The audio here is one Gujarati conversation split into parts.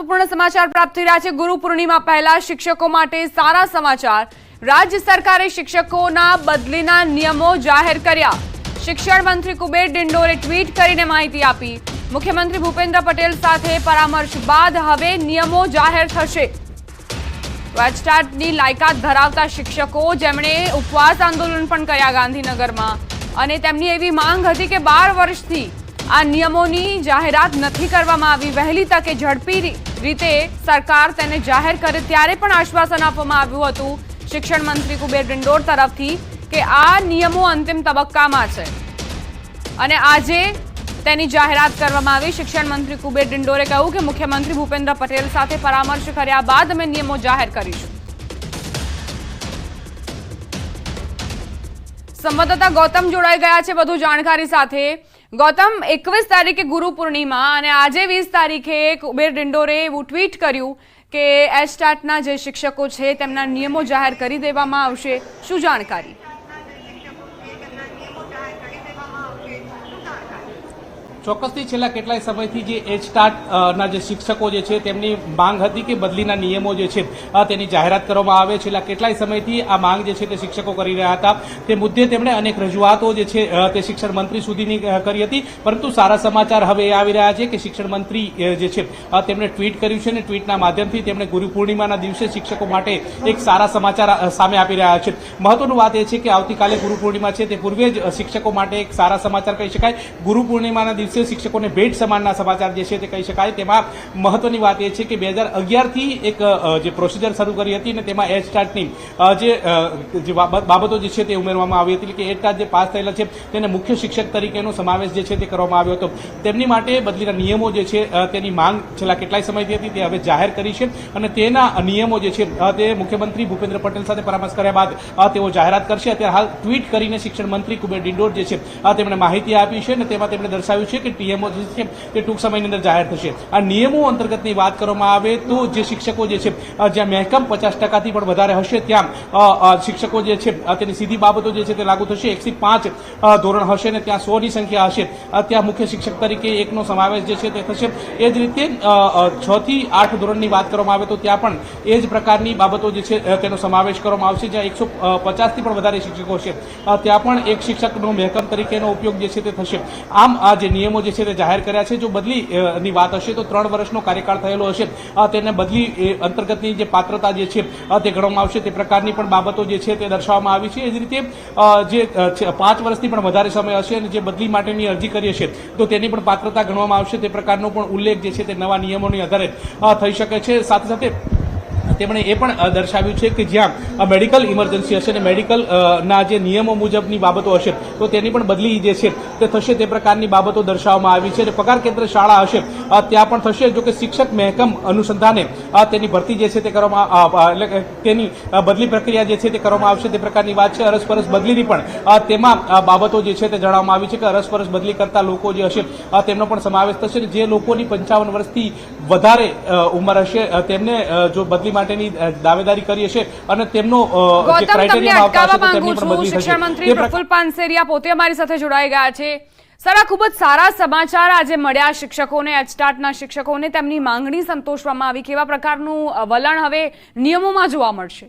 મહત્વપૂર્ણ સમાચાર પ્રાપ્ત થઈ રહ્યા છે। ગુરુ પૂર્ણિમા પહેલા શિક્ષકો માટે સારા સમાચાર। રાજ્ય સરકારે શિક્ષકોના બદલીના નિયમો જાહેર કર્યા। શિક્ષણ મંત્રી કુબેર ડિંડોરે ટ્વીટ કરીને માહિતી આપી। મુખ્યમંત્રી ભૂપેન્દ્ર પટેલ સાથે પરામર્શ બાદ હવે નિયમો જાહેર થશે। એચટાટની લાયકાત ધરાવતા શિક્ષકો જેમણે ઉપવાસ આંદોલન પણ કર્યા ગાંધીનગરમાં અને તેમની એવી માંગ હતી કે 12 વર્ષથી આ નિયમોની જાહેરાત નથી કરવામાં આવી। વહેલી તકે ઝડપી રીતે સરકાર તેને જાહેર કરે ત્યારે પણ આશ્વાસન આપવામાં આવ્યું હતું શિક્ષણ મંત્રી કુબેર ડિંડોર તરફથી કે આ નિયમો અંતિમ તબક્કામાં છે અને આજે તેની જાહેરાત કરવામાં આવી। શિક્ષણ મંત્રી કુબેર ડિંડોરે કહ્યું કે મુખ્યમંત્રી ભૂપેન્દ્ર પટેલ સાથે પરામર્શ કર્યા બાદ અમે નિયમો જાહેર કરીશું। સંવાદદાતા ગૌતમ જોડાઈ ગયા છે વધુ જાણકારી સાથે। ગૌતમ, 21 તારીખે ગુરુ પૂર્ણિમા અને આજે 20 તારીખે કુબેર ડિંડોરે એવું ટ્વીટ કર્યું કે એચટાટના જે શિક્ષકો છે તેમના નિયમો જાહેર કરી દેવામાં આવશે। શું જાણકારી? ચોક્કસથી છેલ્લા કેટલાય સમયથી જે એચટાટ ના જે શિક્ષકો જે છે તેમની માંગ હતી કે બદલીના નિયમો જે છે તેની જાહેરાત કરવામાં આવે। છેલ્લા કેટલાય સમયથી આ માંગ જે છે તે શિક્ષકો કરી રહ્યા હતા। તે મુદ્દે તેમણે અનેક રજૂઆતો જે છે તે શિક્ષણ મંત્રી સુધીની કરી હતી, પરંતુ સારા સમાચાર હવે એ આવી રહ્યા છે કે શિક્ષણ મંત્રી જે છે તેમણે ટ્વીટ કર્યું છે અને ટ્વીટના માધ્યમથી તેમણે ગુરુ પૂર્ણિમાના દિવસે શિક્ષકો માટે એક સારા સમાચાર સામે આપી રહ્યા છે। મહત્વની વાત એ છે કે આવતીકાલે ગુરુ પૂર્ણિમા છે તે પૂર્વે જ શિક્ષકો માટે એક સારા સમાચાર કહી શકાય। ગુરુ પૂર્ણિમાના દિવસે શિક્ષકોને ભેટ સમાનના સમાચાર જે છે તે કહી શકાય। તેમાં મહત્વની વાત એ છે કે 2011થી એક જે પ્રોસિજર શરૂ કરી હતી અને તેમાં એચટાટની જે બાબતો જે છે તે ઉમેરવામાં આવી હતી કે એચટાટ જે પાસ થયેલા છે તેને મુખ્ય શિક્ષક તરીકેનો સમાવેશ જે છે તે કરવામાં આવ્યો હતો। તેમની માટે બદલીના નિયમો જે છે તેની માંગ છેલ્લા કેટલાય સમયથી હતી, તે હવે જાહેર કરી છે અને તેના નિયમો જે છે તે મુખ્યમંત્રી ભૂપેન્દ્ર પટેલ સાથે પરામર્શ કર્યા બાદ તેઓ જાહેરાત કરશે। અત્યારે હાલ ટ્વીટ કરીને શિક્ષણ મંત્રી કુબેર ડિંડોર જે છે તેમણે માહિતી આપી છે અને તેમાં તેમણે દર્શાવ્યું છે કે નિયમો જે છે તે ટૂંક સમયની અંદર જાહેર થશે। આ નિયમો અંતર્ગતની વાત કરવામાં આવે તો જે શિક્ષકો જે છે જ્યાં મહેકમ 50%થી પણ વધારે હશે ત્યાં શિક્ષકો જે છે તેની સીધી બાબતો જે છે તે લાગુ થશે। 105 ધોરણ હશે ને ત્યાં 100ની સંખ્યા હશે ત્યાં મુખ્ય શિક્ષક તરીકે એકનો સમાવેશ જે છે તે થશે। એ જ રીતે 6 થી 8 ધોરણની વાત કરવામાં આવે તો ત્યાં પણ એ જ પ્રકારની બાબતો જે છે તેનો સમાવેશ કરવામાં આવશે। જ્યાં 150થી પણ વધારે શિક્ષકો છે ત્યાં પણ એક શિક્ષકનો મહેકમ તરીકેનો ઉપયોગ જે છે તે થશે। આમ આ જે નિયમો જે છે તે જાહેર કર્યા છે। જો બદલીની વાત હશે તો 3 વર્ષનો કાર્યકાળ થયેલો હશે તેને બદલી અંતર્ગતની જે પાત્રતા જે છે તે ગણવામાં આવશે। તે પ્રકારની પણ બાબતો જે છે તે દર્શાવવામાં આવી છે। એ જ રીતે જે 5 વર્ષથી પણ વધારે સમય હશે અને જે બદલી માટેની અરજી કરી હશે તો તેની પણ પાત્રતા ગણવામાં આવશે। તે પ્રકારનો પણ ઉલ્લેખ જે છે તે નવા નિયમોની આધારે થઈ શકે છે। સાથે સાથે તેમણે એ પણ દર્શાવ્યું છે કે જ્યાં મેડિકલ ઇમરજન્સી હશે અને મેડિકલના જે નિયમો મુજબની બાબતો હશે તો તેની પણ બદલી જે છે તે થશે। તે પ્રકારની બાબતો દર્શાવવામાં આવી છે અને પગાર કેન્દ્ર શાળા હશે ત્યાં પણ થશે। જો કે શિક્ષક મહેકમ અનુસંધાને તેની ભરતી જે છે તે કરવામાં એટલે તેની બદલી પ્રક્રિયા જે છે તે કરવામાં આવશે। તે પ્રકારની વાત છે। અરસપરસ બદલીની પણ તેમાં બાબતો જે છે તે જણાવવામાં આવી છે કે અરસપરસ બદલી કરતા લોકો જે હશે તેમનો પણ સમાવેશ થશે। જે લોકોની 55 વર્ષથી વધારે ઉંમર હશે તેમને જો બદલી માટેની દાવેદારી કરી હશે અને તેમનો જે ક્રાઇટેરિયા આવતા હશે તો તેમની પણ બદલી થશે। શિક્ષણ મંત્રી પ્રફુલ્લ પાનસેરિયા પોતે અમારી સાથે જોડાઈ ગયા છે। સર, આ ખૂબ જ સારા સમાચાર આજે મળ્યા શિક્ષકોને, એચટાટના શિક્ષકોને તેમની માંગણી સંતોષવામાં આવી। કેવા પ્રકારનું વલણ હવે નિયમોમાં જોવા મળશે?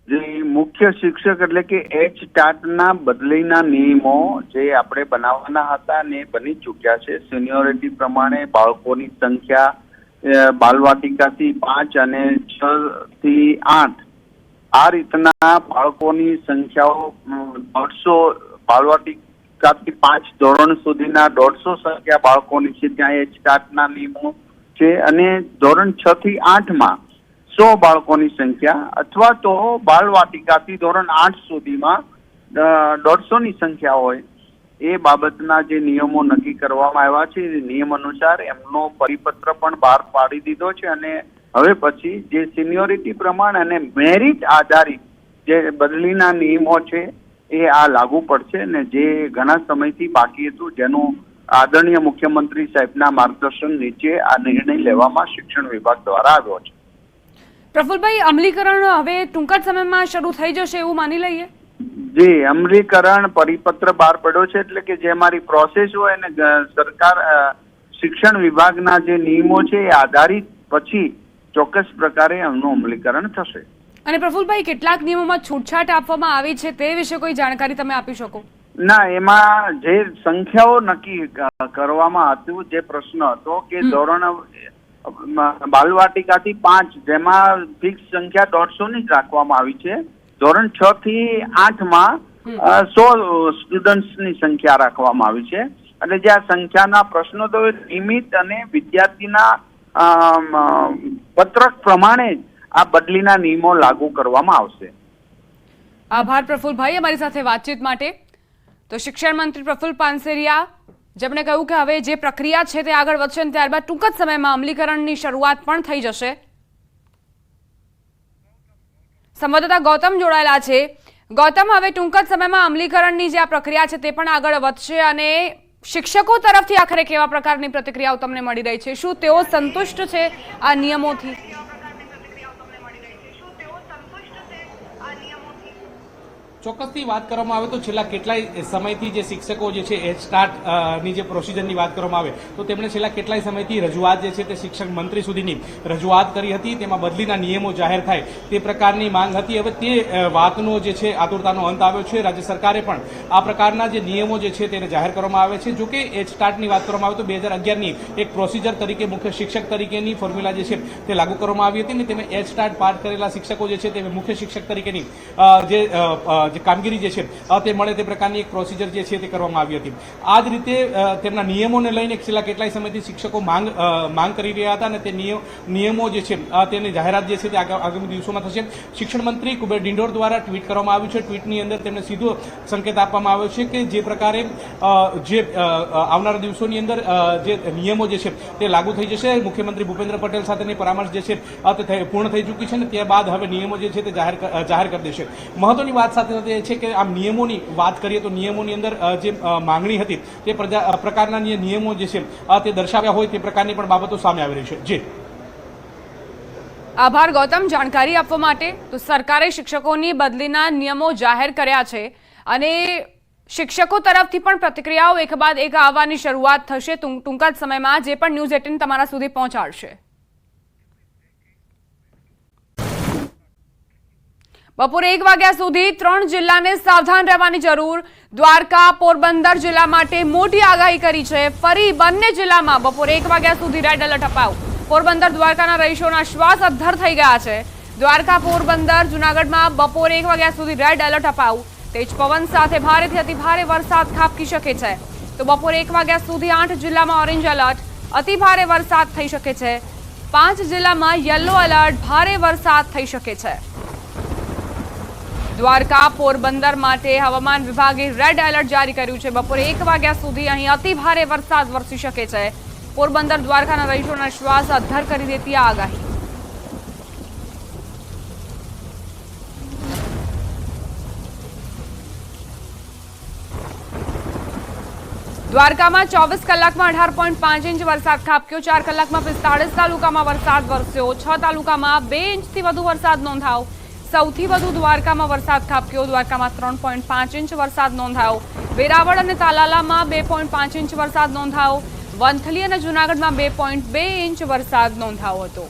જે મુખ્ય શિક્ષક એટલે કે એચટાટના બદલીના નિયમો જે આપણે બનાવવાના હતા ને બની ચૂક્યા છે। સિનિયોરિટી પ્રમાણે બાળકોની સંખ્યા બાલવાટિકાથી 5 અને 6 થી 8 આ રીતના બાળકોની સંખ્યાઓ 150 બાલવાટિકાથી 5 ધોરણ સુધીના 150 સંખ્યા બાળકોની છે ત્યાં એચટાટના નિયમો છે અને ધોરણ 6 થી 8માં 100 બાળકોની સંખ્યા અથવા તો બાલવાટિકાથી ધોરણ 8 સુધીમાં 150ની સંખ્યા હોય એ બાબતના જે નિયમો નક્કી કરવામાં આવ્યા છે એ નિયમ અનુસાર એમનો પરિપત્ર પણ બહાર પાડી દીધો છે અને હવે પછી જે સિનિયોરિટી પ્રમાણે અને મેરિટ આધારિત જે બદલીના નિયમો છે એ આ લાગુ પડશે ને જે ઘણા સમયથી બાકી હતું જેનું આદરણીય મુખ્યમંત્રી સાહેબના માર્ગદર્શન નીચે આ નિર્ણય લેવામાં શિક્ષણ વિભાગ દ્વારા આવ્યો છે। પ્રફુલભાઈ, અમલીકરણ હવે ટૂંક જ સમયમાં શરૂ થઈ જશે એવું માની લઈએ? જે અમલીકરણ પરિપત્ર બહાર પડ્યો છે એટલે કે જે અમારી પ્રોસેસ હોય ને સરકાર શિક્ષણ વિભાગના જે નિયમો છે એ આધારિત પછી ચોક્કસ પ્રકારે એમનું અમલીકરણ થશે. અને પ્રફુલભાઈ, કેટલાક નિયમોમાં છૂટછાટ આપવામાં આવી છે તે વિશે કોઈ જાણકારી તમે આપી શકો? ના, એમાં જે સંખ્યાઓ નક્કી કરવામાં હતું, જે પ્રશ્ન હતો કે ધોરણ બાલવાટિકાથી 5 જેમાં ફિક્સ સંખ્યા 150 ની જ રાખવામાં આવી છે. ધોરણ 6 થી 8માં 100 સ્ટુડન્ટ્સની સંખ્યા રાખવામાં આવી છે. એટલે જે આ સંખ્યાના પ્રશ્નો તો નિયમિત અને વિદ્યાર્થીના પત્રક પ્રમાણે જ આ બદલીના નિયમો લાગુ કરવામાં આવશે. આભાર પ્રફુલભાઈ અમારી સાથે વાતચીત માટે. તો શિક્ષણ મંત્રી પ્રફુલ પાનસેરિયા જેમણે કહ્યું કે હવે જે પ્રક્રિયા છે તે આગળ વધશે અને ત્યારબાદ ટૂંક જ સમયમાં અમલીકરણની શરૂઆત પણ થઈ જશે. સંવાદદાતા ગૌતમ જોડાયેલા છે. ગૌતમ, હવે ટૂંક જ સમયમાં અમલીકરણની જે આ પ્રક્રિયા છે તે પણ આગળ વધશે અને શિક્ષકો તરફથી આખરે કેવા પ્રકારની પ્રતિક્રિયાઓ તમને મળી રહી છે? શું તેઓ સંતુષ્ટ છે આ નિયમોથી? ચોક્કસથી વાત કરવામાં આવે તો છેલ્લા કેટલાય સમયથી જે શિક્ષકો જે છે એચ સ્ટાર્ટ ની જે પ્રોસિજરની વાત કરવામાં આવે તો તેમણે છેલ્લા કેટલાય સમયથી રજૂઆત જે છે તે શિક્ષણ મંત્રી સુધીની રજૂઆત કરી હતી. તેમાં બદલીના નિયમો જાહેર થાય તે પ્રકારની માંગ હતી. હવે તે વાતનો જે છે આતુરતાનો અંત આવ્યો છે. રાજ્ય સરકારે પણ આ પ્રકારના જે નિયમો જે છે તેને જાહેર કરવામાં આવે છે. જોકે એચ સ્ટાર્ટની વાત કરવામાં આવે તો 2011ની એક પ્રોસિજર તરીકે મુખ્ય શિક્ષક તરીકેની ફોર્મ્યુલા જે છે તે લાગુ કરવામાં આવી હતી ને તેમાં એચ સ્ટાર્ટ પાસ કરેલા શિક્ષકો જે છે તે મુખ્ય શિક્ષક તરીકેની જે કામગીરી જે છે તે મળે તે પ્રકારની એક પ્રોસિજર જે છે તે કરવામાં આવી હતી. આ જ રીતે તેમના નિયમોને લઈને છેલ્લા કેટલાય સમયથી શિક્ષકો માંગ કરી રહ્યા હતા અને તે નિયમો જે છે તેની જાહેરાત જે છે તે આગામી દિવસોમાં થશે. શિક્ષણ મંત્રી કુબેર ડિંડોર દ્વારા ટ્વીટ કરવામાં આવ્યું છે. ટ્વીટની અંદર તેમને સીધો સંકેત આપવામાં આવ્યો છે કે જે પ્રકારે જે આવનારા દિવસોની અંદર જે નિયમો જે છે તે લાગુ થઈ જશે. મુખ્યમંત્રી ભૂપેન્દ્ર પટેલ સાથેની પરામર્શ જે છે તે પૂર્ણ થઈ ચૂકી છે અને ત્યારબાદ હવે નિયમો જે છે તે જાહેર કરી દેશે. મહત્વની વાત સાથે છે કે આમ નિયમોની વાત કરીએ તો નિયમોની અંદર જે માંગણી હતી તે પ્રકારના જે નિયમો જે છે તે દર્શાવ્યા હોય તે પ્રકારની પણ બાબતો સામે આવી રહી છે. જી આભાર ગૌતમ જાણકારી આપવા માટે. તો સરકારે શિક્ષકોની બદલીના નિયમો જાહેર કર્યા છે અને શિક્ષકો તરફથી પણ પ્રતિક્રિયાઓ એક બાદ એક આવવાની શરૂઆત થશે ટૂંક જ સમયમાં, જે પણ ન્યૂઝ 18 તમારા સુધી પહોંચાડશે. બપોરે 1 વાગ્યા સુધી 3 જિલ્લાને સાવધાન રહેવાની જરૂર. દ્વારકા, પોરબંદર જિલ્લા માટે મોટી આગાહી કરી છે. ફરી બંને જિલ્લામાં બપોરે 1 વાગ્યા સુધી રેડ એલર્ટ અપાયું. પોરબંદર, દ્વારકાના રહીશોના શ્વાસ અદ્ધર થઈ ગયા છે. દ્વારકા, પોરબંદર, જૂનાગઢમાં બપોરે 1 વાગ્યા સુધી રેડ એલર્ટ અપાયું. તેજ પવન સાથે ભારેથી અતિ ભારે વરસાદ ખાબકી શકે છે. તો બપોરે 1 વાગ્યા સુધી 8 જિલ્લામાં ઓરેન્જ એલર્ટ, અતિ ભારે વરસાદ થઈ શકે છે. 5 જિલ્લામાં યલો એલર્ટ, ભારે વરસાદ થઈ શકે છે. દ્વારકા, પોરબંદર માટે હવામાન વિભાગે રેડ એલર્ટ જારી કર્યું છે. બપોરે 1 વાગ્યા સુધી અહીં અતિ ભારે વરસાદ વરસી શકે છે. પોરબંદર, દ્વારકાના રહીશોના શ્વાસ અદ્ધર કરી દેતી આ આગાહી. દ્વારકામાં 24 કલાકમાં 18.5 ઇંચ વરસાદ ખાબક્યો. 4 કલાકમાં 45 તાલુકામાં વરસાદ વરસ્યો. 6 તાલુકામાં 2 ઇંચથી વધુ વરસાદ નોંધાયો. સૌથી વધુ દ્વારકામાં વરસાદ ખાબક્યો. દ્વારકામાં 3.5 ઇંચ વરસાદ નોંધાયો. વેરાવળ અને તાલાલામાં 2.5 ઇંચ વરસાદ નોંધાયો. વંથલી અને જૂનાગઢમાં 2.2 ઇંચ વરસાદ નોંધાયો હતો.